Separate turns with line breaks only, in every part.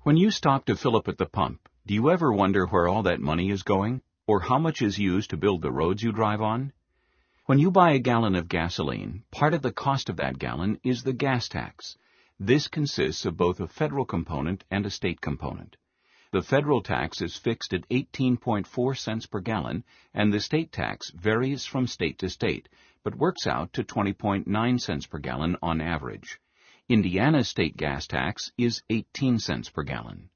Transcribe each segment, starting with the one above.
When you stop to fill up at the pump, do you ever wonder where all that money is going, or how much is used to build the roads you drive on? When you buy a gallon of gasoline, part of the cost of that gallon is the gas tax. This consists of both a federal component and a state component. The federal tax is fixed at 18.4 cents per gallon, and the state tax varies from state to state, but works out to 20.9 cents per gallon on average. Indiana's state gas tax is 18 cents per gallon.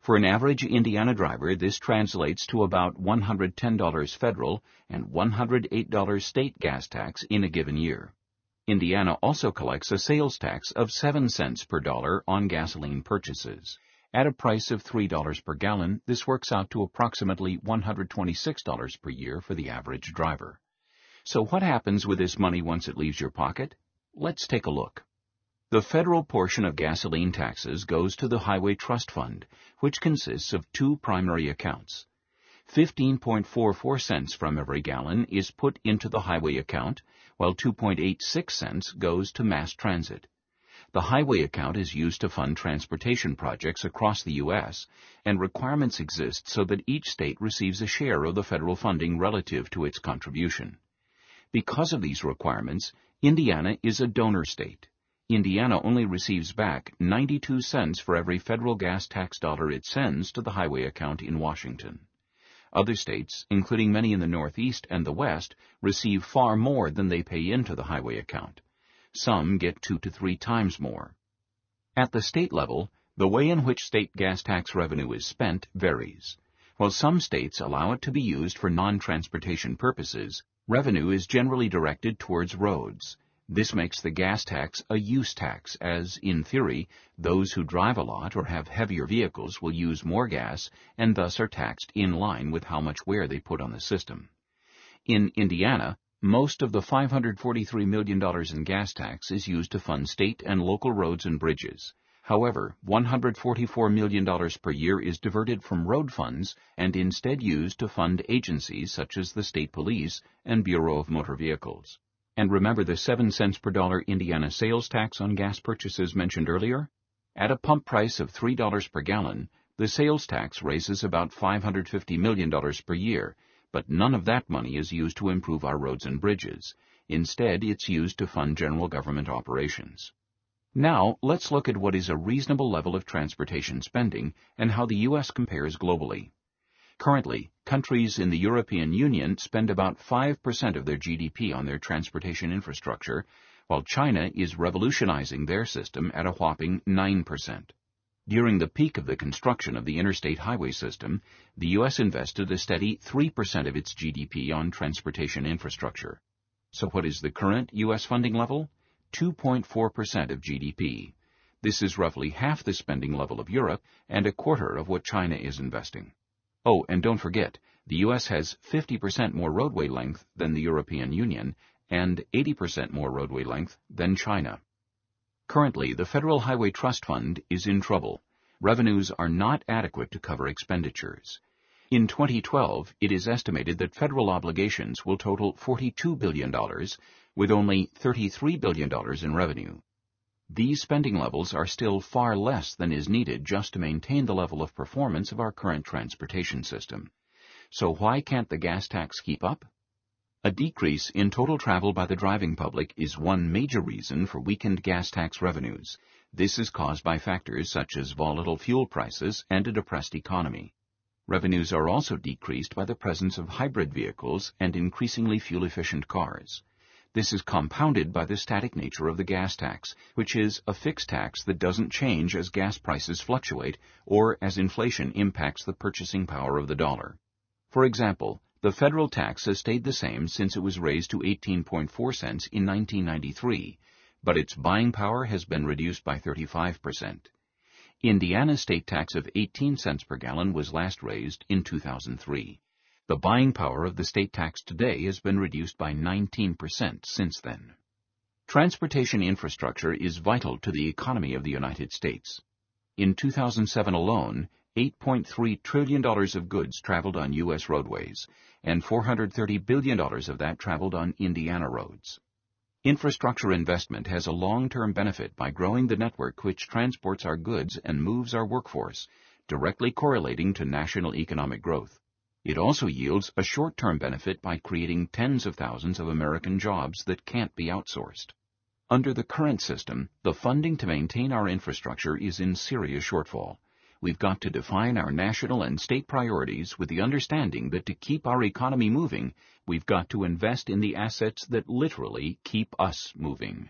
For an average Indiana driver, this translates to about $110 federal and $108 state gas tax in a given year. Indiana also collects a sales tax of 7 cents per dollar on gasoline purchases. At a price of $3 per gallon, this works out to approximately $126 per year for the average driver. So what happens with this money once it leaves your pocket? Let's take a look. The federal portion of gasoline taxes goes to the Highway Trust Fund, which consists of two primary accounts. 15.44 cents from every gallon is put into the highway account, while 2.86 cents goes to mass transit. The highway account is used to fund transportation projects across the U.S., and requirements exist so that each state receives a share of the federal funding relative to its contribution. Because of these requirements, Indiana is a donor state. Indiana only receives back 92 cents for every federal gas tax dollar it sends to the highway account in Washington. Other states, including many in the Northeast and the West, receive far more than they pay into the highway account. Some get 2 to 3 times more. At the state level, the way in which state gas tax revenue is spent varies. While some states allow it to be used for non-transportation purposes, revenue is generally directed towards roads. This makes the gas tax a use tax, as, in theory, those who drive a lot or have heavier vehicles will use more gas and thus are taxed in line with how much wear they put on the system. In Indiana, most of the $543 million in gas tax is used to fund state and local roads and bridges. However, $144 million per year is diverted from road funds and instead used to fund agencies such as the State Police and Bureau of Motor Vehicles. And remember the 7 cents per dollar Indiana sales tax on gas purchases mentioned earlier? At a pump price of $3 per gallon, the sales tax raises about $550 million per year, but none of that money is used to improve our roads and bridges. Instead, it's used to fund general government operations. Now, let's look at what is a reasonable level of transportation spending and how the U.S. compares globally. Currently, countries in the European Union spend about 5% of their GDP on their transportation infrastructure, while China is revolutionizing their system at a whopping 9%. During the peak of the construction of the interstate highway system, the U.S. invested a steady 3% of its GDP on transportation infrastructure. So what is the current U.S. funding level? 2.4% of GDP. This is roughly half the spending level of Europe and a quarter of what China is investing. Oh, and don't forget, the U.S. has 50% more roadway length than the European Union and 80% more roadway length than China. Currently, the Federal Highway Trust Fund is in trouble. Revenues are not adequate to cover expenditures. In 2012, it is estimated that federal obligations will total $42 billion, with only $33 billion in revenue. These spending levels are still far less than is needed just to maintain the level of performance of our current transportation system. So why can't the gas tax keep up? A decrease in total travel by the driving public is one major reason for weakened gas tax revenues. This is caused by factors such as volatile fuel prices and a depressed economy. Revenues are also decreased by the presence of hybrid vehicles and increasingly fuel-efficient cars. This is compounded by the static nature of the gas tax, which is a fixed tax that doesn't change as gas prices fluctuate or as inflation impacts the purchasing power of the dollar. For example, the federal tax has stayed the same since it was raised to 18.4 cents in 1993, but its buying power has been reduced by 35%. Indiana's state tax of 18 cents per gallon was last raised in 2003. The buying power of the state tax today has been reduced by 19% since then. Transportation infrastructure is vital to the economy of the United States. In 2007 alone, $8.3 trillion of goods traveled on U.S. roadways, and $430 billion of that traveled on Indiana roads. Infrastructure investment has a long-term benefit by growing the network which transports our goods and moves our workforce, directly correlating to national economic growth. It also yields a short-term benefit by creating tens of thousands of American jobs that can't be outsourced. Under the current system, the funding to maintain our infrastructure is in serious shortfall. We've got to define our national and state priorities with the understanding that to keep our economy moving, we've got to invest in the assets that literally keep us moving.